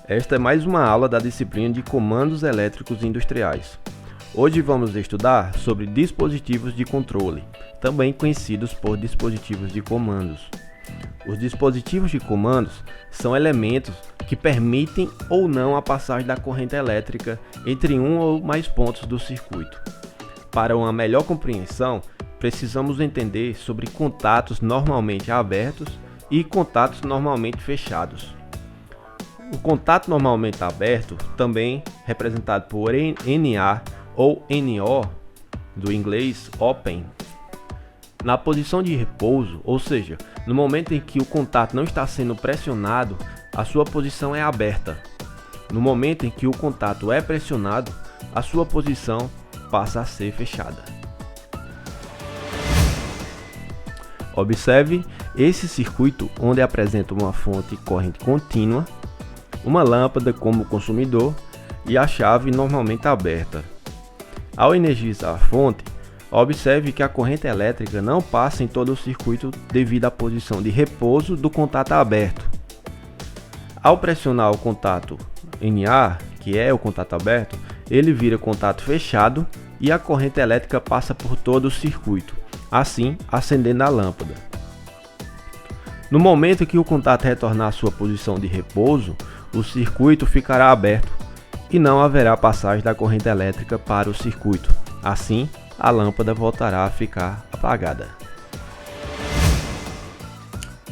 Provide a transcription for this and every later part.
Esta é mais uma aula da disciplina de Comandos Elétricos Industriais. Hoje vamos estudar sobre dispositivos de controle, também conhecidos por dispositivos de comandos. Os dispositivos de comandos são elementos que permitem ou não a passagem da corrente elétrica entre um ou mais pontos do circuito. Para uma melhor compreensão, precisamos entender sobre contatos normalmente abertos e contatos normalmente fechados. O contato normalmente aberto, também representado por NA ou NO, do inglês Open, na posição de repouso, ou seja, no momento em que o contato não está sendo pressionado, a sua posição é aberta. No momento em que o contato é pressionado, a sua posição passa a ser fechada. Observe esse circuito onde apresenta uma fonte de corrente contínua, uma lâmpada como consumidor e a chave normalmente aberta. Ao energizar a fonte, observe que a corrente elétrica não passa em todo o circuito devido à posição de repouso do contato aberto. Ao pressionar o contato NA, que é o contato aberto, ele vira contato fechado e a corrente elétrica passa por todo o circuito, assim acendendo a lâmpada. No momento que o contato retornar à sua posição de repouso, o circuito ficará aberto e não haverá passagem da corrente elétrica para o circuito. Assim, a lâmpada voltará a ficar apagada.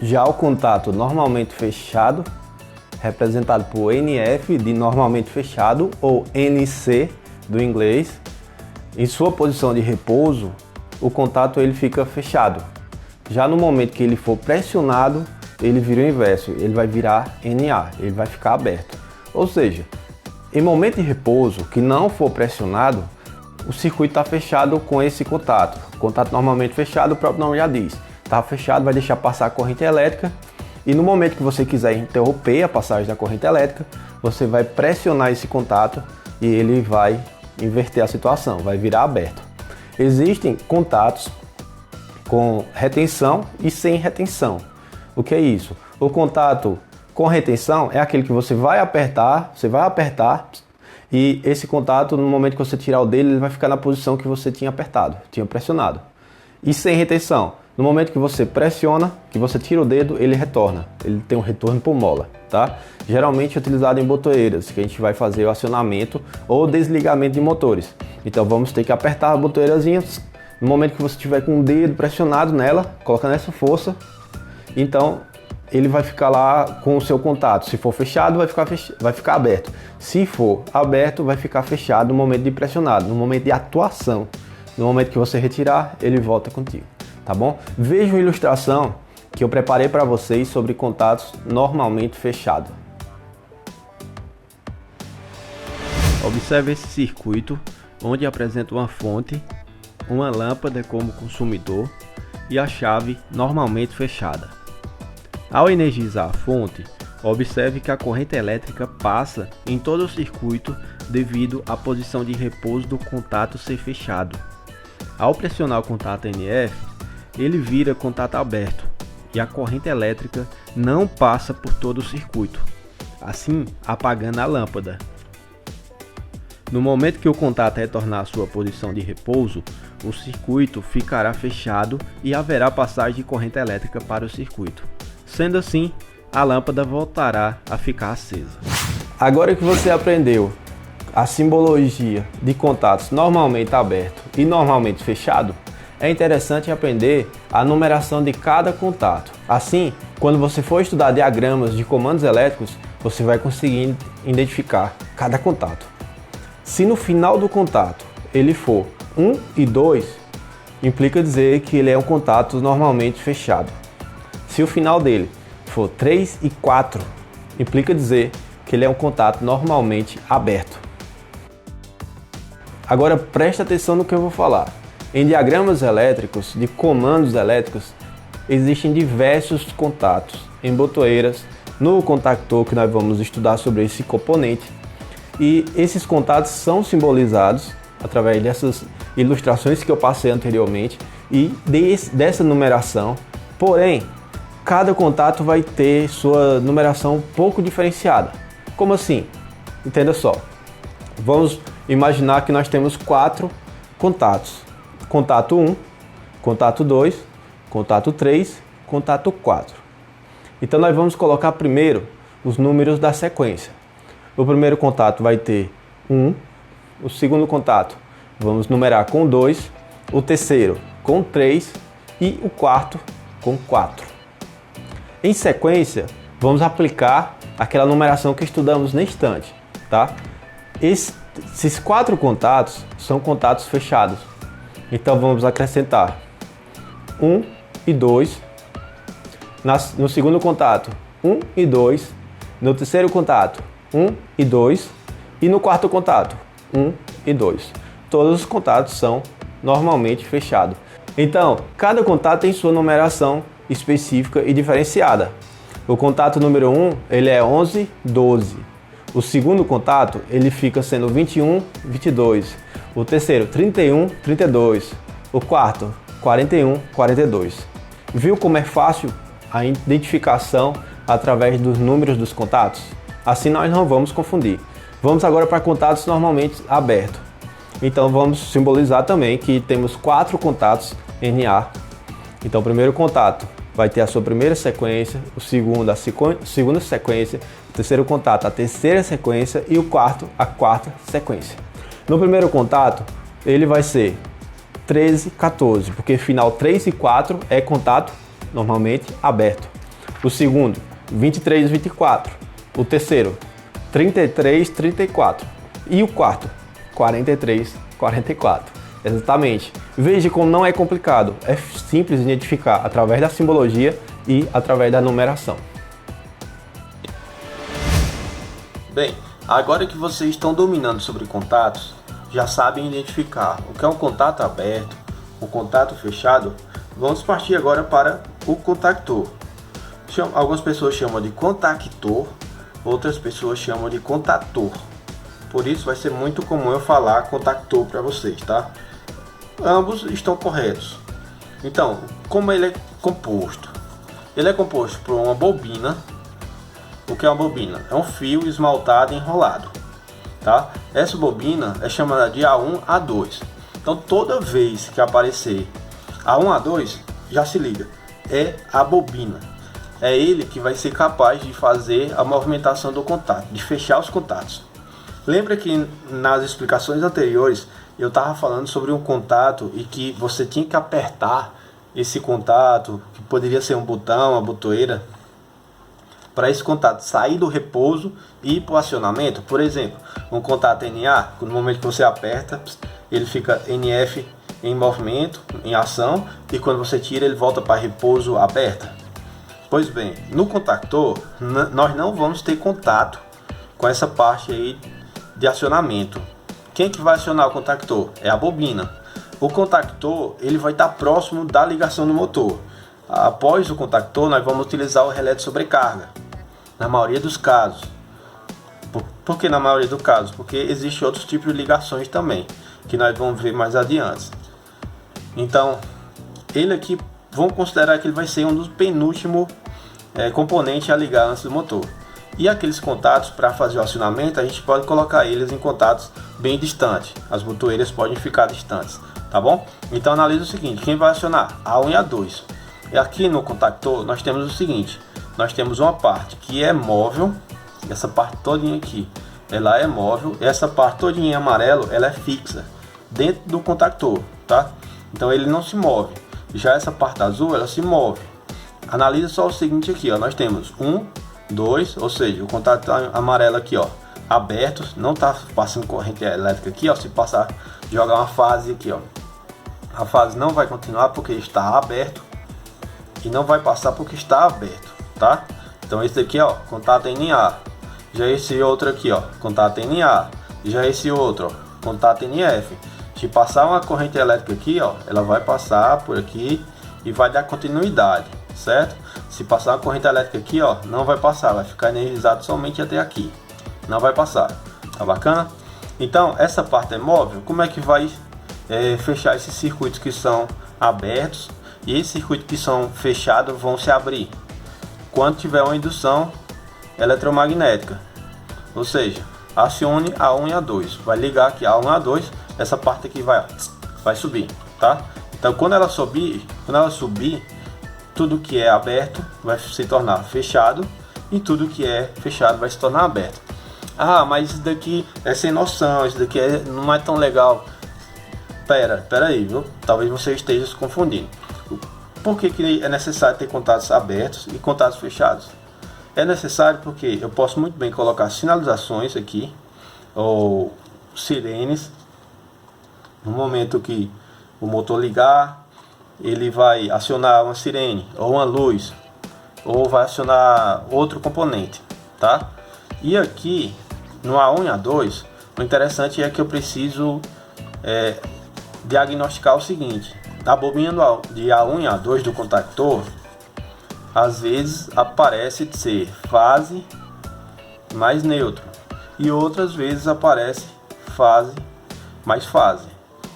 Já o contato normalmente fechado, representado por NF de normalmente fechado ou NC do inglês, em sua posição de repouso, o contato ele fica fechado. Já no momento que ele for pressionado, ele vira o inverso, ele vai virar NA, ele vai ficar aberto. Ou seja, em momento de repouso que não for pressionado, o circuito está fechado com esse contato. Contato normalmente fechado, o próprio nome já diz. Está fechado, vai deixar passar a corrente elétrica e no momento que você quiser interromper a passagem da corrente elétrica, você vai pressionar esse contato e ele vai inverter a situação, vai virar aberto. Existem contatos com retenção e sem retenção. O que é isso? O contato com retenção é aquele que você vai apertar e esse contato, no momento que você tirar o dele, ele vai ficar na posição que você tinha apertado, tinha pressionado. E sem retenção, no momento que você pressiona, que você tira o dedo, ele retorna. Ele tem um retorno por mola, tá? Geralmente é utilizado em botoeiras, que a gente vai fazer o acionamento ou desligamento de motores. Então vamos ter que apertar a botoeirazinha. No momento que você estiver com o dedo pressionado nela, colocando essa força, então ele vai ficar lá com o seu contato. Se for fechado, vai ficar aberto. Se for aberto, vai ficar fechado no momento de pressionado, no momento de atuação. No momento que você retirar, ele volta contigo, tá bom? Veja uma ilustração que eu preparei para vocês sobre contatos normalmente fechados. Observe esse circuito onde apresenta uma fonte, uma lâmpada como consumidor e a chave normalmente fechada. Ao energizar a fonte, observe que a corrente elétrica passa em todo o circuito devido à posição de repouso do contato ser fechado. Ao pressionar o contato NF, ele vira contato aberto e a corrente elétrica não passa por todo o circuito, assim apagando a lâmpada. No momento que o contato retornar à sua posição de repouso, o circuito ficará fechado e haverá passagem de corrente elétrica para o circuito. Sendo assim, a lâmpada voltará a ficar acesa. Agora que você aprendeu a simbologia de contatos normalmente aberto e normalmente fechado, é interessante aprender a numeração de cada contato. Assim, quando você for estudar diagramas de comandos elétricos, você vai conseguir identificar cada contato. Se no final do contato ele for 1 e 2, implica dizer que ele é um contato normalmente fechado. Se o final dele for 3 e 4, implica dizer que ele é um contato normalmente aberto. Agora preste atenção no que eu vou falar. Em diagramas elétricos, de comandos elétricos, existem diversos contatos em botoeiras, no contactor que nós vamos estudar sobre esse componente. E esses contatos são simbolizados através dessas ilustrações que eu passei anteriormente e dessa numeração. Porém, cada contato vai ter sua numeração um pouco diferenciada. Como assim? Entenda só. Vamos imaginar que nós temos 4 contatos. Contato 1, contato 2, contato 3, contato 4. Então nós vamos colocar primeiro os números da sequência. O primeiro contato vai ter 1, o segundo contato vamos numerar com 2, o terceiro com 3 e o quarto com 4. Em sequência, vamos aplicar aquela numeração que estudamos na estante, tá? Esses 4 contatos são contatos fechados. Então vamos acrescentar 1 e 2. No segundo contato, 1 e 2. No terceiro contato, 1 e 2. E no quarto contato, 1 e 2. Todos os contatos são normalmente fechados. Então, cada contato tem sua numeração específica e diferenciada. O contato número 1, ele é 11, 12. O segundo contato, ele fica sendo 21, 22. O terceiro, 31, 32. O quarto, 41, 42. Viu como é fácil a identificação através dos números dos contatos? Assim nós não vamos confundir. Vamos agora para contatos normalmente abertos. Então vamos simbolizar também que temos 4 contatos NA. Então o primeiro contato vai ter a sua primeira sequência, o segundo a segunda sequência, o terceiro contato a terceira sequência e o quarto a quarta sequência. No primeiro contato ele vai ser 13, 14, porque final 3 e 4 é contato normalmente aberto. O segundo, 23, 24. O terceiro, 33, 34. E o quarto, 43, 44. Exatamente. Veja como não é complicado, é simples identificar através da simbologia e através da numeração. Bem, agora que vocês estão dominando sobre contatos, já sabem identificar o que é um contato aberto, um contato fechado, vamos partir agora para o contactor. Algumas pessoas chamam de contactor, outras pessoas chamam de contator. Por isso vai ser muito comum eu falar contactor para vocês, tá? Ambos estão corretos. Então, como ele é composto? Ele é composto por uma bobina. O que é uma bobina? É um fio esmaltado e enrolado, tá? Essa bobina é chamada de A1, A2. Então, toda vez que aparecer A1, A2, já se liga, é a bobina. É ele que vai ser capaz de fazer a movimentação do contato, de fechar os contatos. Lembra que nas explicações anteriores eu estava falando sobre um contato e que você tinha que apertar esse contato, que poderia ser um botão, uma botoeira, para esse contato sair do repouso e ir para o acionamento. Por exemplo, um contato NA, no momento que você aperta, ele fica NF em movimento, em ação, e quando você tira ele volta para repouso aberta. Pois bem, no contactor nós não vamos ter contato com essa parte aí de acionamento. Quem que vai acionar o contactor? É a bobina. O contactor ele vai estar próximo da ligação do motor. Após o contactor nós vamos utilizar o relé de sobrecarga. Na maioria dos casos. Por que na maioria dos casos? Porque existem outros tipos de ligações também, que nós vamos ver mais adiante. Então, ele aqui, vamos considerar que ele vai ser um dos penúltimos componentes a ligar antes do motor. E aqueles contatos, para fazer o acionamento, a gente pode colocar eles em contatos bem distantes. As botoeiras podem ficar distantes, tá bom? Então analisa o seguinte, quem vai acionar? A1 e A2. E aqui no contactor nós temos o seguinte, nós temos uma parte que é móvel, essa parte todinha aqui, ela é móvel, essa parte todinha em amarelo, ela é fixa, dentro do contactor, tá? Então ele não se move. Já essa parte azul, ela se move. Analisa só o seguinte aqui, ó, nós temos 1, 2, ou seja, o contato amarelo aqui, ó, aberto, não está passando corrente elétrica aqui, ó, se passar, jogar uma fase aqui, ó, a fase não vai continuar porque está aberto e não vai passar porque está aberto, tá? Então esse daqui, ó, contato NA, já esse outro aqui, ó, contato NA, já esse outro, ó, contato NF. Se passar uma corrente elétrica aqui, ó, ela vai passar por aqui e vai dar continuidade, certo? Se passar uma corrente elétrica aqui, ó, não vai passar, vai ficar energizado somente até aqui, não vai passar, tá bacana? Então essa parte é móvel, como é que vai fechar esses circuitos que são abertos e esses circuitos que são fechados vão se abrir quando tiver uma indução eletromagnética. Ou seja, acione A1 e A2. Vai ligar aqui A1 e A2, essa parte aqui vai subir, tá? Então quando ela subir, tudo que é aberto vai se tornar fechado e tudo que é fechado vai se tornar aberto. Ah, mas isso daqui é sem noção, isso daqui não é tão legal. Pera aí, viu? Talvez você esteja se confundindo. Por que é necessário ter contatos abertos e contatos fechados? É necessário porque eu posso muito bem colocar sinalizações aqui, ou sirenes. No momento que o motor ligar, ele vai acionar uma sirene, ou uma luz, ou vai acionar outro componente, tá? E aqui, no A1 e A2, o interessante é que eu preciso diagnosticar o seguinte: na bobina de A1 e A2 do contactor, às vezes aparece ser fase mais neutro e outras vezes aparece fase mais fase.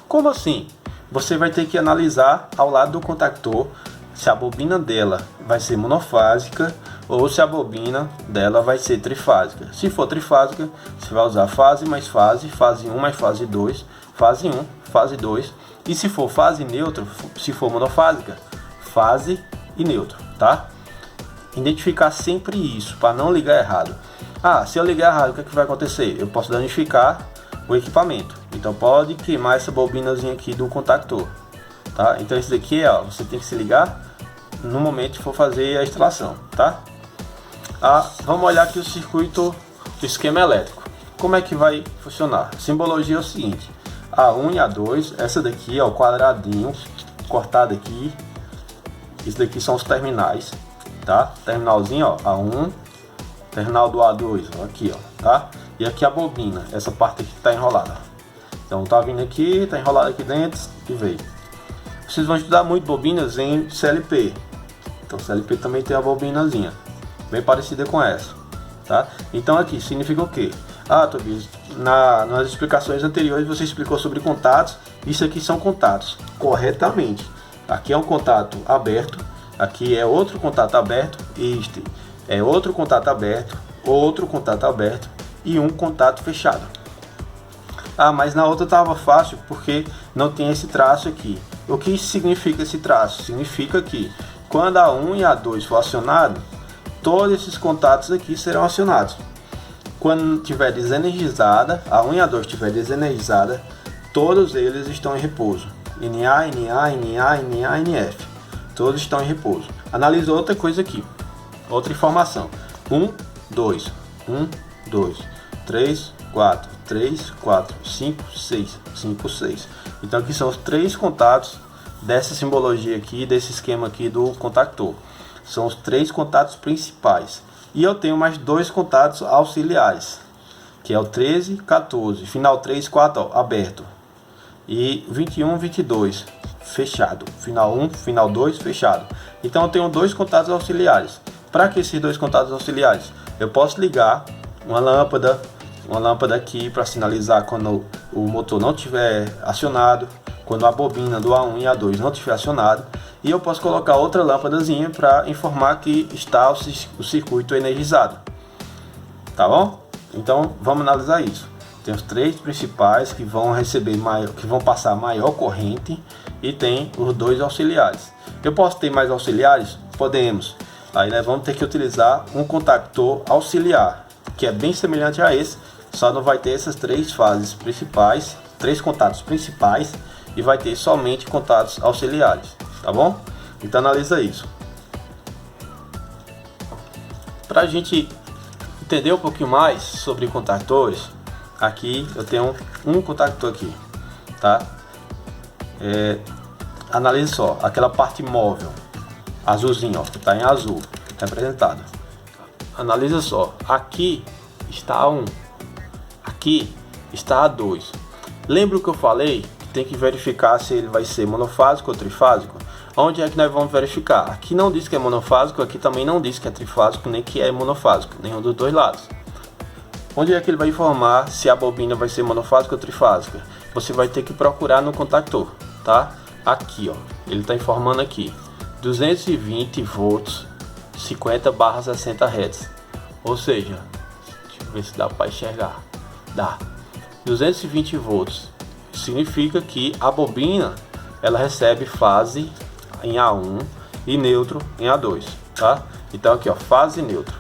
Como assim? Você vai ter que analisar ao lado do contactor se a bobina dela vai ser monofásica ou se a bobina dela vai ser trifásica. Se for trifásica, você vai usar fase mais fase, fase 1 mais fase 2, fase 1, fase 2. E se for fase neutro, se for monofásica, fase e neutro, tá? Identificar sempre isso, para não ligar errado. Ah, se eu ligar errado, o que vai acontecer? Eu posso danificar o equipamento. Então pode queimar essa bobinazinha aqui do contactor, tá? Então isso daqui, ó, você tem que se ligar no momento que for fazer a instalação, tá? Vamos olhar aqui o circuito do esquema elétrico. Como é que vai funcionar? A simbologia é o seguinte: A1 e A2, essa daqui é o quadradinho cortado aqui. Isso daqui são os terminais, tá? Terminalzinho, ó, A1, terminal do A2, ó, aqui, ó, tá? E aqui a bobina, essa parte aqui que tá enrolada. Então tá vindo aqui, tá enrolado aqui dentro e veio. Vocês vão estudar muito bobinas em CLP. Então CLP também tem a bobinazinha, bem parecida com essa, tá? Então aqui significa o quê? Tobias, nas explicações anteriores você explicou sobre contatos. Isso aqui são contatos, corretamente. Aqui é um contato aberto, aqui é outro contato aberto, este é outro contato aberto e um contato fechado. Mas na outra estava fácil porque não tem esse traço aqui. O que significa esse traço? Significa que quando a 1 e a 2 for acionado, todos esses contatos aqui serão acionados. Quando estiver desenergizada, a 1 e a 2 estiver desenergizada, todos eles estão em repouso. NA, NA, NA, NA, NF. Todos estão em repouso. Analisa outra coisa aqui. Outra informação. 1, 2, 1, 2, 3, 4, 3, 4, 5, 6, 5, 6. Então aqui são os três contatos dessa simbologia aqui, desse esquema aqui do contactor. São os três contatos principais. E eu tenho mais dois contatos auxiliares, que é o 13, 14, final 3, 4, ó, aberto. E 21, 22, fechado. Final 1, final 2, fechado. Então eu tenho dois contatos auxiliares. Para que esses dois contatos auxiliares? Eu posso ligar uma lâmpada aqui para sinalizar quando o motor não estiver acionado, quando a bobina do A1 e A2 não estiver acionado, e eu posso colocar outra lâmpadazinha para informar que está o circuito energizado, tá bom? Então vamos analisar isso. Tem os três principais que vão passar maior corrente, e tem os dois auxiliares. Eu posso ter mais auxiliares? Podemos. Aí nós vamos ter que utilizar um contactor auxiliar, que é bem semelhante a esse, só não vai ter essas três fases principais, três contatos principais, e vai ter somente contatos auxiliares, tá bom? Então analisa isso. Para a gente entender um pouquinho mais sobre contactores, aqui eu tenho um contactor aqui, tá? Analise só, aquela parte móvel, azulzinho, ó, que está em azul, representado. Analisa só, aqui está a 1, aqui está a 2. Lembra o que eu falei? Tem que verificar se ele vai ser monofásico ou trifásico. Onde é que nós vamos verificar? Aqui não diz que é monofásico, aqui também não diz que é trifásico, nem que é monofásico, nenhum dos dois lados. Onde é que ele vai informar se a bobina vai ser monofásica ou trifásica? Você vai ter que procurar no contactor, tá? Aqui, ó, ele está informando aqui, 220 volts, 50/60 Hz. Ou seja, deixa eu ver se dá para enxergar. Dá. 220 volts significa que a bobina ela recebe fase em A1 e neutro em A2, tá? Então aqui, ó, fase neutro.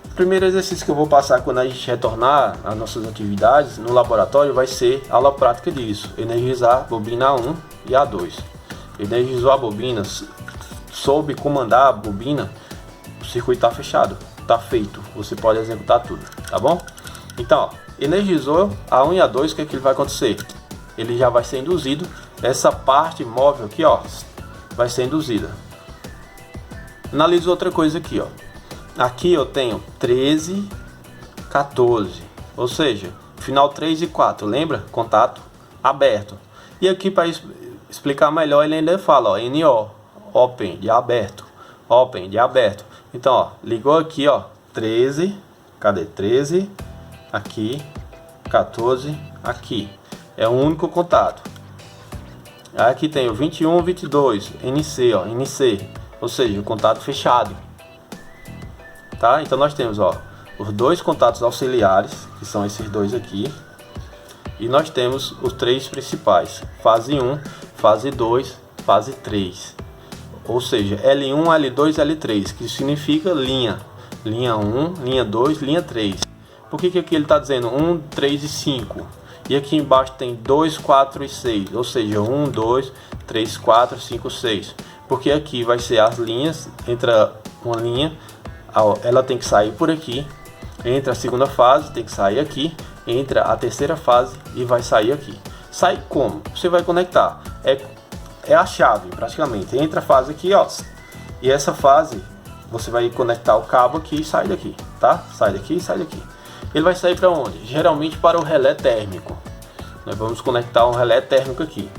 O primeiro exercício que eu vou passar quando a gente retornar às nossas atividades no laboratório vai ser a aula prática disso, energizar bobina A1 e A2. Energizou a bobina, soube comandar a bobina, o circuito está fechado, está feito, você pode executar tudo, tá bom? Então, ó, energizou A1 e A2, o que é que vai acontecer? Ele já vai ser induzido, essa parte móvel aqui, ó, vai ser induzida. Analisa outra coisa aqui, ó. Aqui eu tenho 13, 14, ou seja, final 3 e 4, lembra? Contato aberto. E aqui para explicar melhor ele ainda fala, ó, NO, open, de aberto, open, de aberto. Então, ó, ligou aqui, ó, 13, cadê? 13, aqui, 14, aqui. É um único contato. Aqui tem o 21, 22, NC, ó, NC, ou seja, o contato fechado. Tá? Então nós temos, ó, os dois contatos auxiliares, que são esses dois aqui. E nós temos os três principais, fase 1, fase 2, fase 3. Ou seja, L1, L2, L3, que significa linha. Linha 1, linha 2, linha 3. Por que aqui ele está dizendo 1, 3 e 5? E aqui embaixo tem 2, 4 e 6. Ou seja, 1, 2, 3, 4, 5, 6. Porque aqui vai ser as linhas, entra uma linha, ela tem que sair por aqui, entra a segunda fase, tem que sair aqui, entra a terceira fase e vai sair aqui. Sai como? Você vai conectar, é a chave praticamente, entra a fase aqui, ó, e essa fase você vai conectar o cabo aqui e sai daqui, tá? Sai daqui e sai daqui. Ele vai sair para onde? Geralmente para o relé térmico. Nós vamos conectar um relé térmico aqui.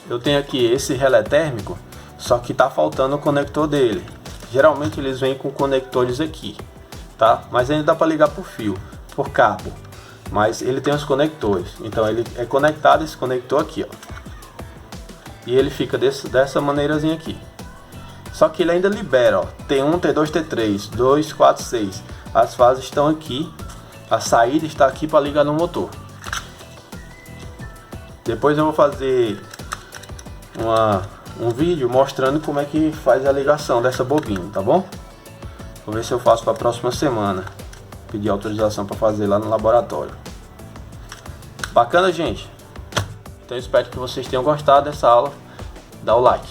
Eu tenho aqui esse relé térmico, só que tá faltando o conector dele. Geralmente eles vêm com conectores aqui, tá? Mas ainda dá para ligar por fio, por cabo. Mas ele tem os conectores. Então ele é conectado esse conector aqui, ó. E ele fica dessa maneirazinha aqui. Só que ele ainda libera, ó, T1, T2, T3, 2, 4, 6. As fases estão aqui, a saída está aqui para ligar no motor. Depois eu vou fazer um vídeo mostrando como é que faz a ligação dessa bobina, tá bom? Vou ver se eu faço para a próxima semana. Pedir autorização para fazer lá no laboratório. Bacana, gente? Então eu espero que vocês tenham gostado dessa aula. Dá o like.